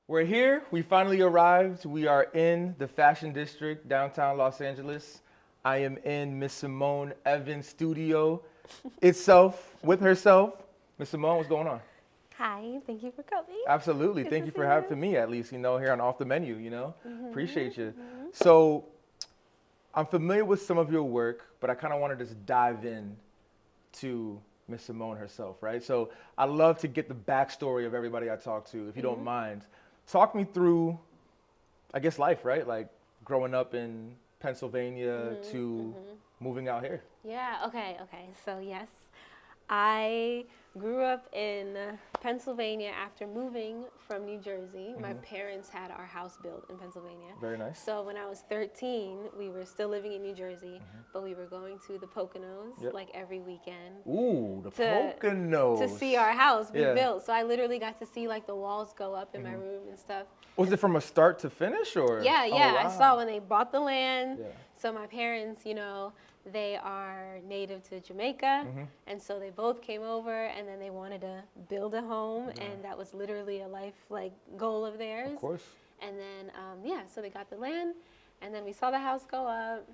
We're here. We finally arrived. We are in the Fashion District, downtown Los Angeles. I am in Miss Simone Evans' studio itself, with herself. Miss Simone, what's going on? Hi, thank you for coming. Absolutely. Good Thank to you see for you. having me, at least, here on Off the Menu, Appreciate you. So, I'm familiar with some of your work, but I kind of want to just dive in to Miss Simone herself, right? So, I love to get the backstory of everybody I talk to, if you don't mind. Talk me through, I guess, life, right? Like growing up in Pennsylvania to moving out here. Yeah, okay. So, yes, I grew up in Pennsylvania after moving from New Jersey. My parents had our house built in Pennsylvania. Very nice. So, when I was 13, we were still living in New Jersey, but we were going to the Poconos like every weekend. Ooh, the Poconos. To see our house be Yeah. built. So, I literally got to see like the walls go up in my room and stuff. Was it from a start to finish, or? Yeah. Oh, wow. I saw when they bought the land. Yeah. So my parents, they are native to Jamaica, and so they both came over, and then they wanted to build a home, and that was literally a life goal of theirs. Of course. And then so they got the land, and then we saw the house go up,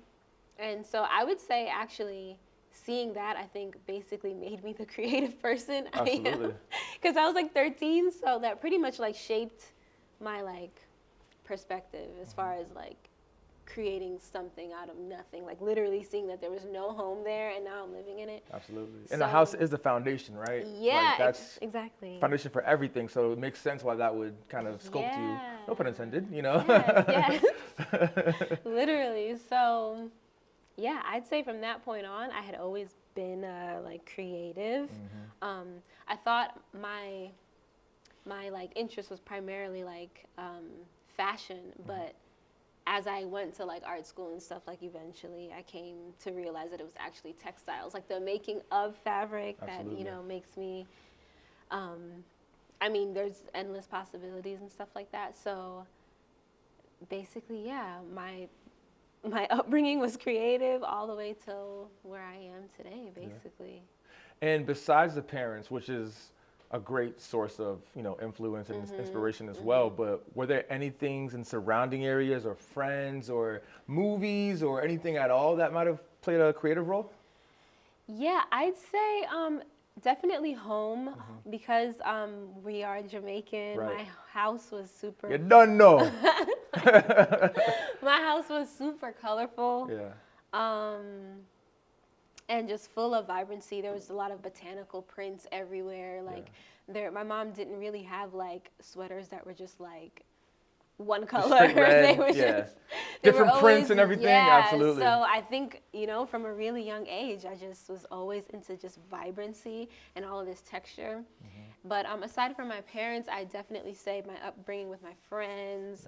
and so I would say actually seeing that, I think, basically made me the creative person I am, Absolutely. because I was 13, so that pretty much shaped my perspective as far as creating something out of nothing, literally seeing that there was no home there and now I'm living in it. Absolutely. And the house is the foundation, right? Yeah, That's exactly. foundation for everything. So it makes sense why that would kind of sculpt you. No pun intended, Yes. Literally. So, yeah, I'd say from that point on, I had always been creative. I thought my interest was primarily fashion, but as I went to art school and stuff, eventually I came to realize that it was actually textiles, the making of fabric. Absolutely. That makes me there's endless possibilities and stuff like that. So basically, yeah, my upbringing was creative all the way till where I am today, basically. Yeah. And besides the parents, which is a great source of influence and inspiration as well, but were there any things in surrounding areas or friends or movies or anything at all that might have played a creative role? Yeah, I'd say definitely home, because we are Jamaican. Right. My house was super. You don't know. My house was super colorful. Yeah. And just full of vibrancy. There was a lot of botanical prints everywhere. My mom didn't really have sweaters that were just one color. Straight red, They were just they different were prints and everything. Yeah, Absolutely. so I think from a really young age, I just was always into just vibrancy and all of this texture. But aside from my parents, I definitely say my upbringing with my friends.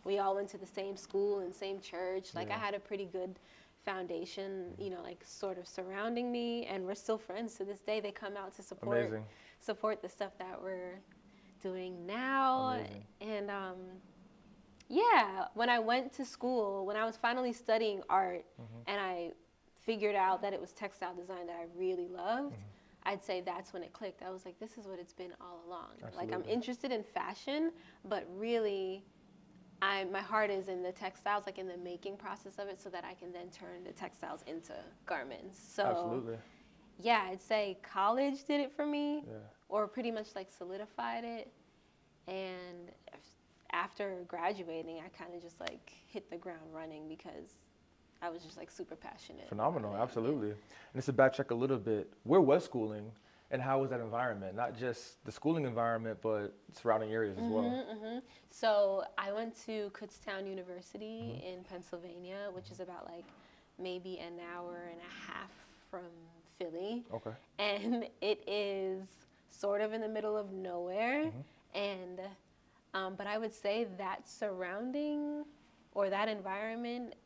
We all went to the same school and same church. I had a pretty good foundation, sort of surrounding me, and we're still friends to this day. They come out to support the stuff that we're doing now. Amazing. And when I went to school, when I was finally studying art, and I figured out that it was textile design that I really loved, I'd say that's when it clicked. I was like, this is what it's been all along. Absolutely. I'm interested in fashion, but really my heart is in the textiles, in the making process of it, so that I can then turn the textiles into garments. So, Absolutely. Yeah, I'd say college did it for me, or pretty much solidified it. And after graduating, I kind of just hit the ground running because I was just super passionate. Phenomenal, absolutely. And just to backtrack a little bit, where was schooling? And how was that environment? Not just the schooling environment, but surrounding areas as well. So I went to Kutztown University in Pennsylvania, which is about maybe an hour and a half from Philly. Okay. And it is sort of in the middle of nowhere. And but I would say that surrounding or that environment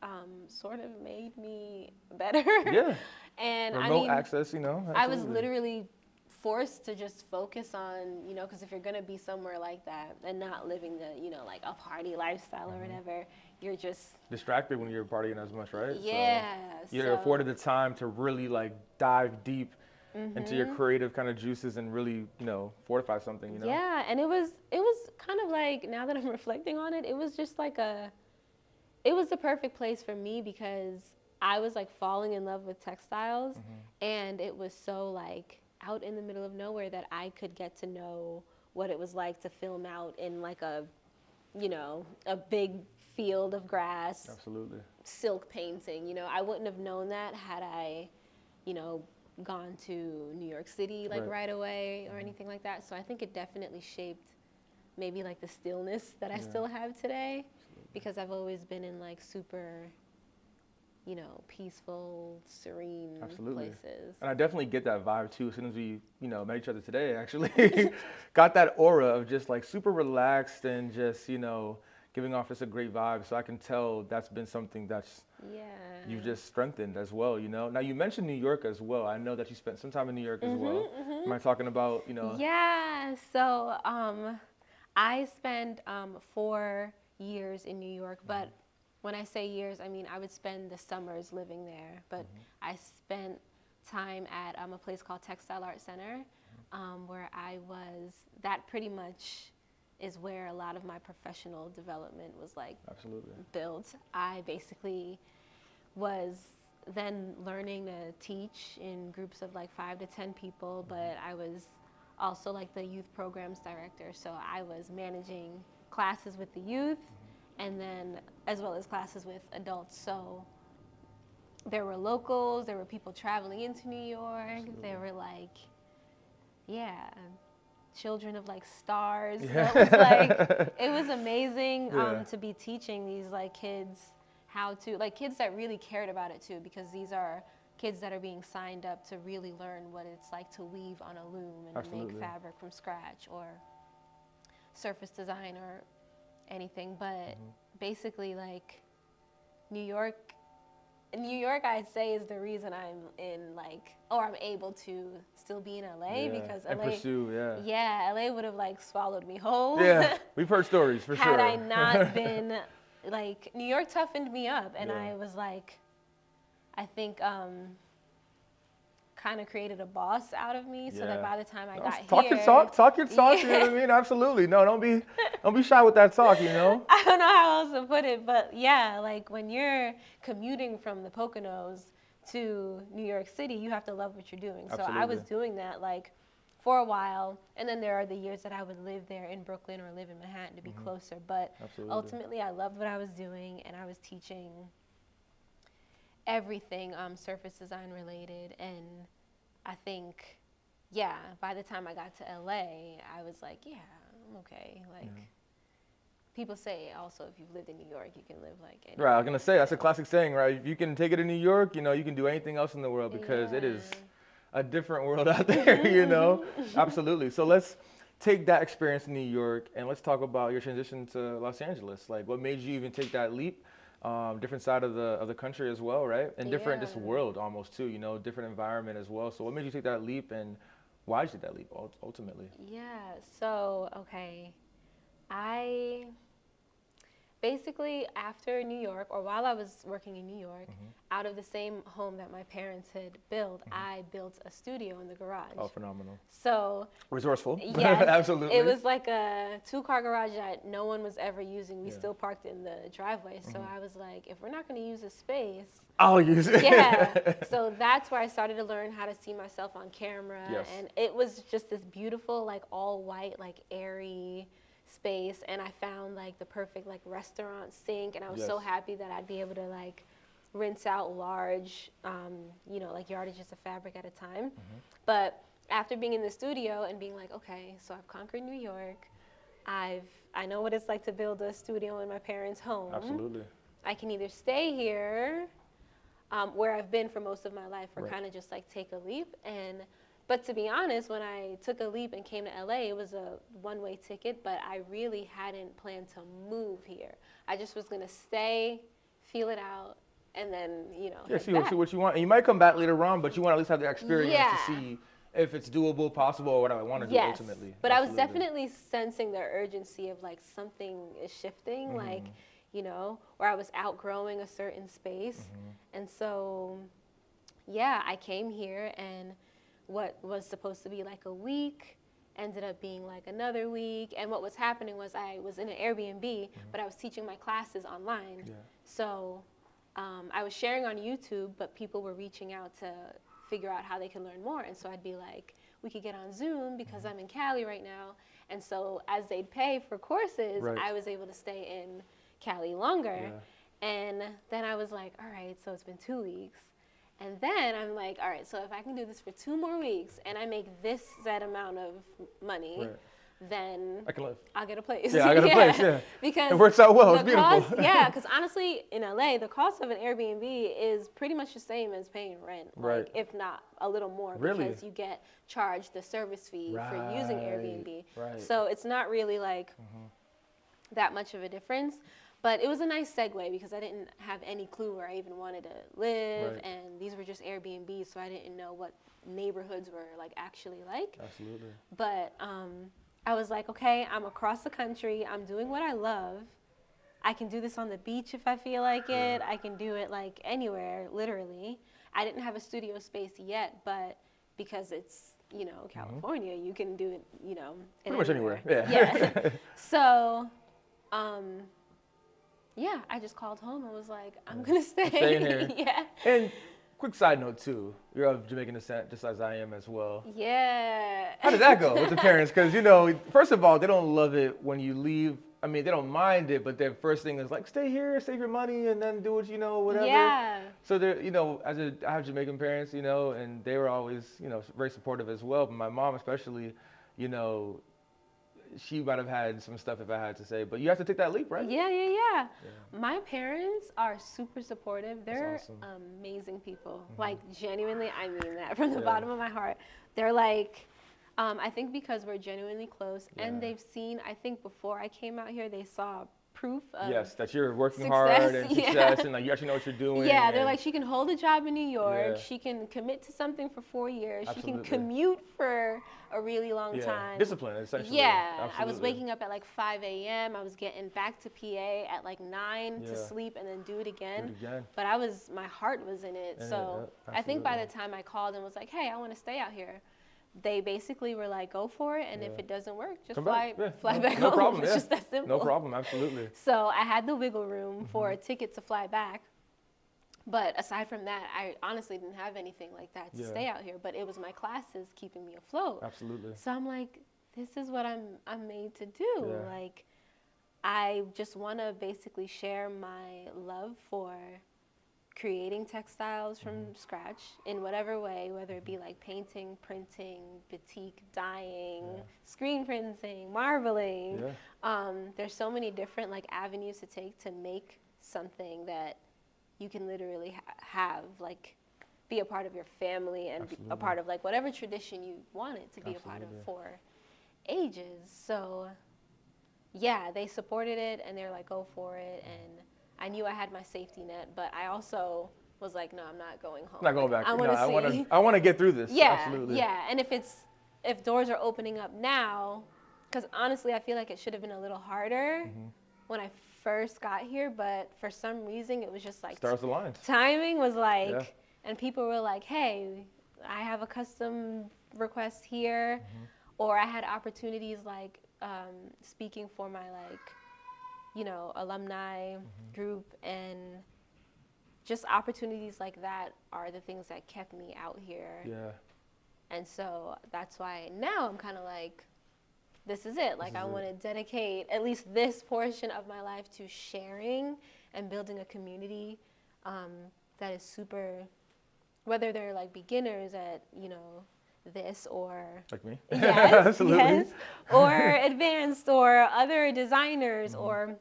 sort of made me better. Yeah. And remote access, absolutely. I was literally forced to just focus on, because if you're going to be somewhere like that and not living the, a party lifestyle or whatever, you're just distracted when you're partying as much, right? Yeah. So you're afforded the time to really dive deep into your creative kind of juices and really, fortify something, Yeah, and it was kind of like, now that I'm reflecting on it, it was just like it was the perfect place for me because I was like falling in love with textiles, and it was so like out in the middle of nowhere that I could get to know what it was like to film out in like a big field of grass. Absolutely. Silk painting. I wouldn't have known that had I, gone to New York City like right away or anything like that. So I think it definitely shaped maybe like the stillness that I still have today, because I've always been in like super, peaceful, serene places. And I definitely get that vibe too. As soon as we, met each other today, actually, got that aura of just like super relaxed and just, giving off just a great vibe. So I can tell that's been something that's you've just strengthened as well, Now you mentioned New York as well. I know that you spent some time in New York as well. Am I talking about, Yeah. So I spent 4 years in New York, but when I say years, I mean I would spend the summers living there. But I spent time at a place called Textile Art Center, where I was. That pretty much is where a lot of my professional development was like built. I basically was then learning to teach in groups of like 5 to 10 people, but I was also like the youth programs director. So I was managing classes with the youth and then as well as classes with adults. So there were locals, there were people traveling into New York, there were like, children of like stars. Yeah. So it was like, it was amazing to be teaching these like kids how to, like kids that really cared about it too, because these are kids that are being signed up to really learn what it's like to weave on a loom and to make fabric from scratch or surface design or anything. But basically like New York, I'd say, is the reason I'm in like, or I'm able to still be in LA because LA, and pursue, LA would have like swallowed me whole. Yeah, we've heard stories for sure. Had I not been, like, New York toughened me up, and I was like, I think, kind of created a boss out of me, so that by the time I got here, talk your talk. You know what I mean? Absolutely. No, don't be shy with that talk. I don't know how else to put it, but yeah, like when you're commuting from the Poconos to New York City, you have to love what you're doing. Absolutely. So I was doing that like for a while, and then there are the years that I would live there in Brooklyn or live in Manhattan to be closer. But ultimately, I loved what I was doing, and I was teaching everything surface design related. And I think, by the time I got to LA, I was like, I'm okay. Like, people say also if you've lived in New York, you can live like anywhere. Right, I was gonna say that's a classic saying, right? If you can take it in New York, you can do anything else in the world because it is a different world out there, Absolutely. So let's take that experience in New York and let's talk about your transition to Los Angeles. Like, what made you even take that leap? Different side of the country as well, right? And different just world almost too, different environment as well. So what made you take that leap and why did you take that leap ultimately? So, okay. I basically, after New York, or while I was working in New York, out of the same home that my parents had built, I built a studio in the garage. Oh, phenomenal. So resourceful. Yes, absolutely. It was like a 2-car garage that no one was ever using. We still parked in the driveway. So I was like, if we're not going to use this space, I'll use it. So that's where I started to learn how to see myself on camera. Yes. And it was just this beautiful, like all white, like airy space. And I found like the perfect like restaurant sink. And I was so happy that I'd be able to like rinse out large, like yardages of fabric at a time. But after being in the studio and being like, okay, so I've conquered New York. I know what it's like to build a studio in my parents' home. Absolutely. I can either stay here, where I've been for most of my life, or kind of just like take a leap. But to be honest, when I took a leap and came to LA, it was a one-way ticket, but I really hadn't planned to move here. I just was gonna stay, feel it out, and then, see what you want. And you might come back later on, but you want to at least have the experience to see if it's doable, possible, or what I want to do ultimately. But I was definitely sensing the urgency of like something is shifting, like, or I was outgrowing a certain space. And so, I came here, and what was supposed to be like a week ended up being like another week. And what was happening was I was in an Airbnb, but I was teaching my classes online. Yeah. So I was sharing on YouTube, but people were reaching out to figure out how they could learn more. And so I'd be like, we could get on Zoom because I'm in Cali right now. And so as they'd pay for courses, Right. I was able to stay in Cali longer. Yeah. And then I was like, all right, so it's been 2 weeks. And then I'm like, all right, so if I can do this for 2 more weeks and I make this set amount of money, Right. then I can live. I'll get a place. Yeah, I got a place, yeah. Because It works out well. It's the beautiful. cost, yeah, because honestly, in LA, the cost of an Airbnb is pretty much the same as paying rent, Right. like, if not a little more, Really? because you get charged the service fee for using Airbnb. Right. So it's not really like that much of a difference. But it was a nice segue because I didn't have any clue where I even wanted to live, Right. and these were just Airbnbs, so I didn't know what neighborhoods were like actually like. Absolutely. But I was like, okay, I'm across the country. I'm doing what I love. I can do this on the beach if I feel like it. I can do it like anywhere, literally. I didn't have a studio space yet, but because it's, you know, California, you can do it, you know, Pretty much anywhere. Yeah. Yeah. So, yeah, I just called home and was like, I'm going to stay. Staying here. Yeah. And quick side note too, you're of Jamaican descent, just as I am as well. Yeah. How did that go with the parents? Because, you know, first of all, they don't love it when you leave. I mean, they don't mind it, but their first thing is like, stay here, save your money, and then do what you know, whatever. Yeah. So they're, you know, I have Jamaican parents, you know, and they were always, you know, very supportive as well. But my mom especially, you know, she might have had some stuff if I had to say, but you have to take that leap, right? Yeah. My parents are super supportive. They're awesome. amazing people. Like, genuinely, I mean that from the bottom of my heart. They're like, I think because we're genuinely close, and they've seen, I think before I came out here, they saw proof of Yes, that you're working success, hard and success, and like you actually know what you're doing. Yeah, they're and- like, she can hold a job in New York. Yeah. She can commit to something for 4 years. She Absolutely. can commute for a really long time. Discipline, essentially. Yeah, Absolutely. I was waking up at like 5 a.m. I was getting back to PA at like 9 to sleep and then do it again. But my heart was in it. So I think by the time I called and was like, hey, I want to stay out here, they basically were like, go for it. And if it doesn't work, just fly back no home. problem, It's just that simple. No problem, absolutely. So I had the wiggle room for a ticket to fly back. But aside from that, I honestly didn't have anything like that to stay out here. But it was my classes keeping me afloat. Absolutely. So I'm like, this is what I'm made to do. Yeah. Like, I just want to basically share my love for creating textiles from scratch in whatever way, whether it be like painting, printing, batik, dyeing, screen printing, marbling. There's so many different like avenues to take to make something that you can literally have, like, be a part of your family and be a part of like whatever tradition you want it to be a part of for ages. So yeah, they supported it and they're like, go for it. And I knew I had my safety net, but I also was like, no, I'm not going home. I'm not going back. I want to see. I want to get through this. Yeah, Absolutely. yeah. And if doors are opening up now, because honestly, I feel like it should have been a little harder when I first got here, but for some reason, it was just like Stars aligned. timing was like, and people were like, hey, I have a custom request here, or I had opportunities like speaking for my like, you know, alumni group, and just opportunities like that are the things that kept me out here. Yeah. And so that's why now I'm kind of like, this is it. Like, I want to dedicate at least this portion of my life to sharing and building a community that is super, whether they're like beginners at, you know, this or Like me? yes, Absolutely. yes, or advanced or other designers or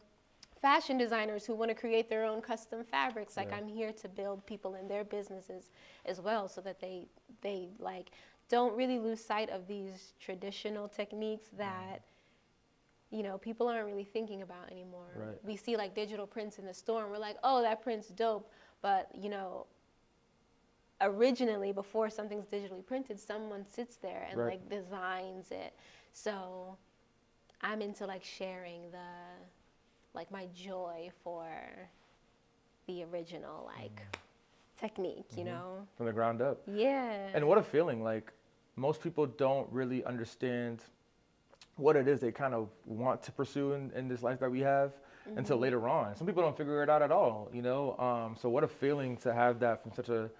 fashion designers who want to create their own custom fabrics. Like, I'm here to build people in their businesses as well, so that they like don't really lose sight of these traditional techniques that, you know, people aren't really thinking about anymore. Right. We see like digital prints in the store and we're like, oh, that print's dope. But, you know, originally, before something's digitally printed, someone sits there and like designs it. So I'm into like sharing like my joy for the original like technique, you know? From the ground up. Yeah. And what a feeling, like, most people don't really understand what it is they kind of want to pursue in this life that we have until later on. Some people don't figure it out at all, you know? So what a feeling to have that from such a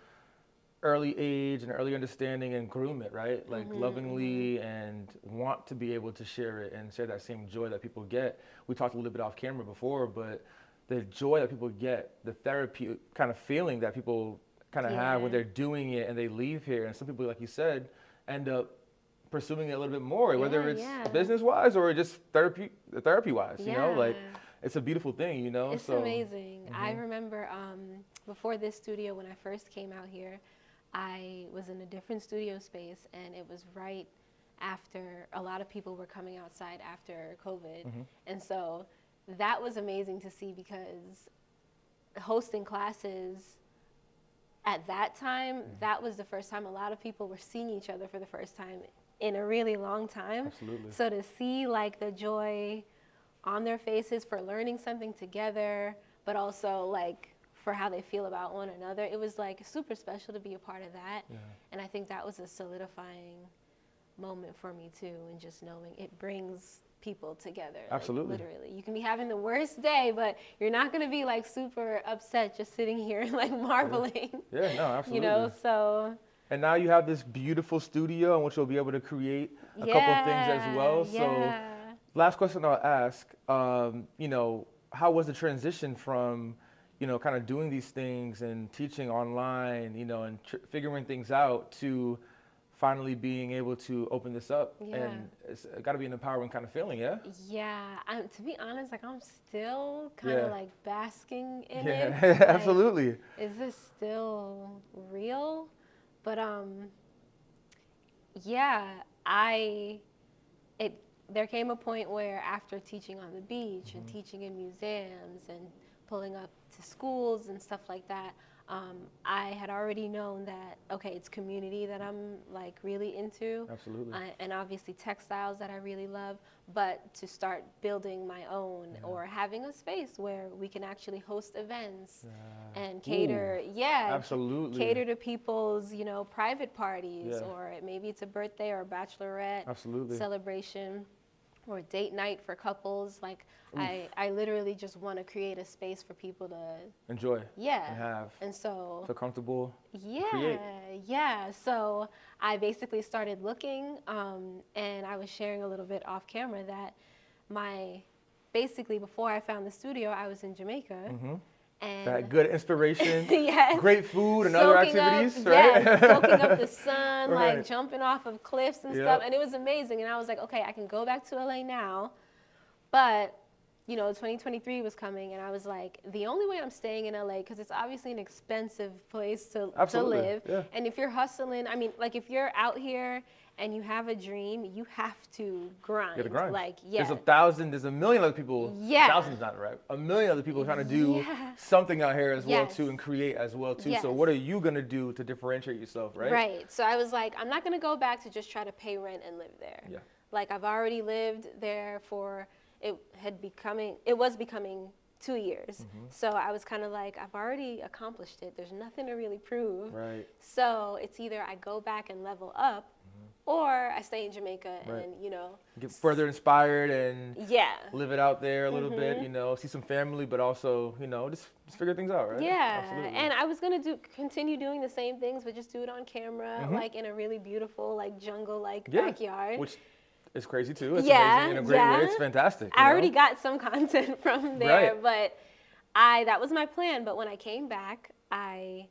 early age and early understanding and groom it, right? Like lovingly and want to be able to share it and share that same joy that people get. We talked a little bit off camera before, but the joy that people get, the therapy kind of feeling that people kind of have when they're doing it and they leave here. And some people, like you said, end up pursuing it a little bit more, whether it's business-wise or just therapy-wise, you know? Like, it's a beautiful thing, you know? It's amazing. I remember before this studio, when I first came out here, I was in a different studio space, and it was right after a lot of people were coming outside after COVID. And so that was amazing to see, because hosting classes at that time, that was the first time a lot of people were seeing each other for the first time in a really long time. Absolutely. So to see like the joy on their faces for learning something together, but also like for how they feel about one another, it was like super special to be a part of that. And I think that was a solidifying moment for me too, and just knowing it brings people together. Absolutely. Like, literally. You can be having the worst day, but you're not going to be like super upset just sitting here and like marveling. Yeah, no, absolutely. You know, so. And now you have this beautiful studio in which you'll be able to create a couple of things as well. So last question I'll ask, you know, how was the transition from, you know, kind of doing these things and teaching online, you know, and figuring things out to finally being able to open this up? And it's got to be an empowering kind of feeling, yeah? Yeah, to be honest, like I'm still kind of like basking in it. Yeah, Like, absolutely. Is this still real? But there came a point where after teaching on the beach and teaching in museums and pulling up to schools and stuff like that, I had already known that, okay, it's community that I'm like really into. Absolutely. And obviously textiles that I really love, but to start building my own or having a space where we can actually host events and cater, absolutely, cater to people's, you know, private parties, or maybe it's a birthday or a bachelorette celebration, or date night for couples. Like I literally just want to create a space for people to enjoy and have, and so feel comfortable, create. So I basically started looking, and I was sharing a little bit off camera that basically before I found the studio, I was in Jamaica. And that good inspiration, great food and other activities, soaking up the sun, like jumping off of cliffs and stuff, and it was amazing. And I was like, okay, I can go back to LA now, but you know, 2023 was coming, and I was like, the only way I'm staying in LA, because it's obviously an expensive place to live, and if you're hustling, I mean, like if you're out here and you have a dream, you have to grind. You gotta grind. Like, there's a million other people, thousands not right, a million other people trying to do something out here as well too, and create as well too. So what are you gonna do to differentiate yourself, right? Right. So I was like, I'm not gonna go back to just try to pay rent and live there. Like I've already lived there for, it was becoming 2 years. So I was kind of like, I've already accomplished it. There's nothing to really prove. Right. So it's either I go back and level up, or I stay in Jamaica and, you know, get further inspired and live it out there a little bit, you know, see some family, but also, you know, just figure things out, right? Absolutely. And I was going to continue doing the same things, but just do it on camera, like in a really beautiful, like jungle-like backyard. Which is crazy too. It's amazing in a great way. It's fantastic. I already got some content from there, but that was my plan. But when I came back, I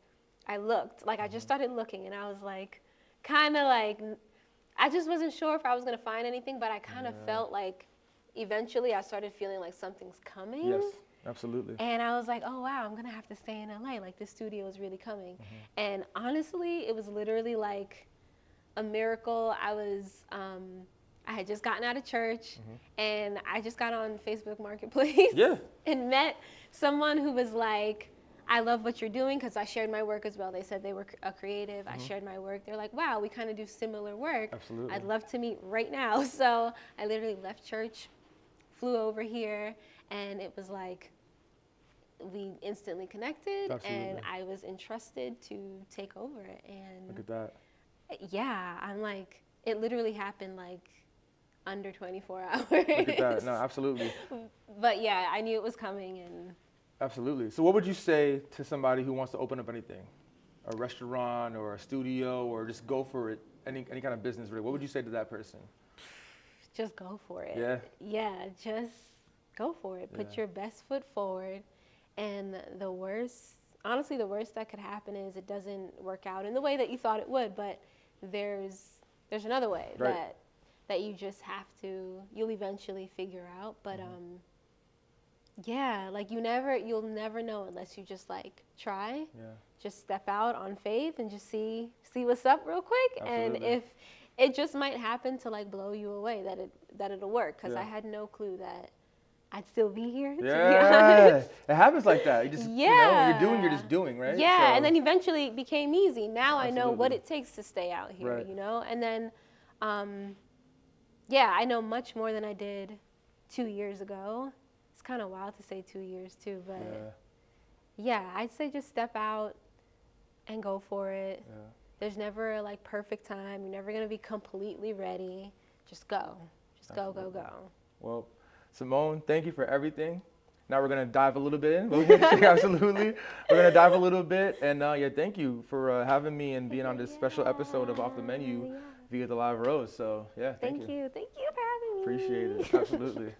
looked, like I just started looking, and I was like, kind of like, I just wasn't sure if I was going to find anything, but I kind of felt like eventually I started feeling like something's coming. Yes, absolutely. And I was like, oh, wow, I'm going to have to stay in LA. Like, this studio is really coming. And honestly, it was literally like a miracle. I had just gotten out of church, and I just got on Facebook Marketplace and met someone who was like, I love what you're doing, because I shared my work as well. They said they were a creative. I shared my work. They're like, wow, we kind of do similar work. Absolutely. I'd love to meet right now. So I literally left church, flew over here, and it was like we instantly connected. And I was entrusted to take over. And look at that. Yeah, I'm like, it literally happened like under 24 hours. Look at that. No, absolutely. But yeah, I knew it was coming, and Absolutely. So what would you say to somebody who wants to open up anything? A restaurant or a studio or just go for it, any kind of business really? What would you say to that person? just go for it. Yeah. Yeah, just go for it. Put Yeah. your best foot forward. And the worst, honestly, the worst that could happen is it doesn't work out in the way that you thought it would, but there's another way Right. that you just have to, you'll eventually figure out. But yeah, like you'll never know unless you just like try. Yeah. Just step out on faith and just see what's up real quick. Absolutely. And if it just might happen to like blow you away that it'll work, because Yeah. I had no clue that I'd still be here, to be Yeah. honest. It happens like that. You just, you know, when you're doing, you're Yeah. just doing, right? Yeah, So- and then eventually it became easy. Now I know what Absolutely. it takes to stay out here, Right. you know? And then, yeah, I know much more than I did 2 years ago. It's kind of wild to say 2 years too, but yeah, I'd say just step out and go for it. Yeah. There's never a like perfect time. You're never going to be completely ready. Just go. Just go, go, go. Well, Simone, thank you for everything. Now we're gonna dive a little bit in. Absolutely, we're gonna dive a little bit, and yeah, thank you for having me and being on this special episode of Off the Menu Yeah. via the Live Rose. So yeah, thank you. Thank you for having me. Appreciate it. Absolutely.